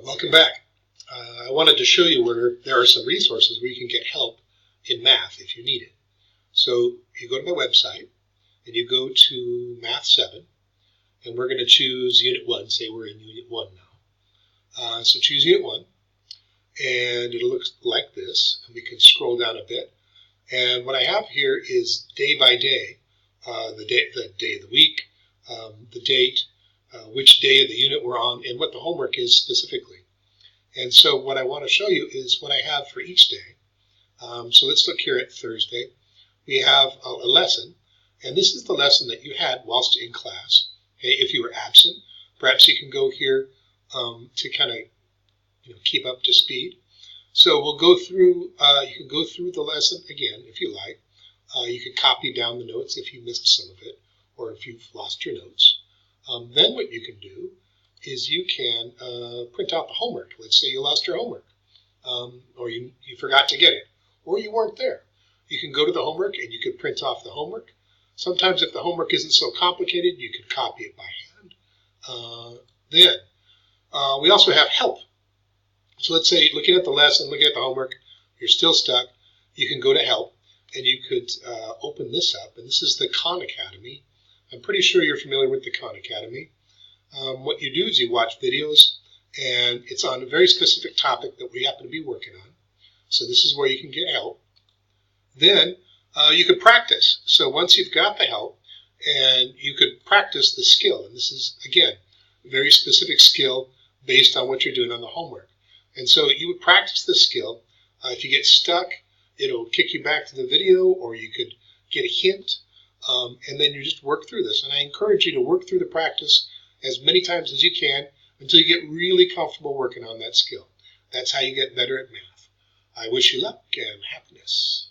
Welcome back. I wanted to show you where there are some resources where you can get help in math if you need it. So you go to my website and you go to Math 7, and we're going to choose Unit 1. Say we're in Unit 1 now. So choose Unit 1, and it'll look like this, and we can scroll down a bit. And what I have here is day by day, the day of the week, the date, which day of the unit we're on, and what the homework is specifically. And so what I want to show you is what I have for each day. So let's look here at Thursday. We have a lesson, and this is the lesson that you had whilst in class. Okay, if you were absent, perhaps you can go here to kind of keep up to speed. So we'll go through, you can go through the lesson again if you like. You can copy down the notes if you missed some of it, or if you've lost your notes. Then what you can do is you can print out the homework. Let's say you lost your homework, or you forgot to get it, or you weren't there. You can go to the homework and you can print off the homework. Sometimes if the homework isn't so complicated, you can copy it by hand. Then we also have help. So let's say looking at the lesson, looking at the homework, you're still stuck. You can go to help, and you could open this up. And this is the Khan Academy. I'm pretty sure you're familiar with the Khan Academy. What you do is you watch videos, and it's on a very specific topic that we happen to be working on. So this is where you can get help. Then you could practice. So once you've got the help, and you could practice the skill. And this is, again, a very specific skill based on what you're doing on the homework. And so you would practice the skill. If you get stuck, it'll kick you back to the video, or you could get a hint, and then you just work through this. And I encourage you to work through the practice as many times as you can until you get really comfortable working on that skill. That's how you get better at math. I wish you luck and happiness.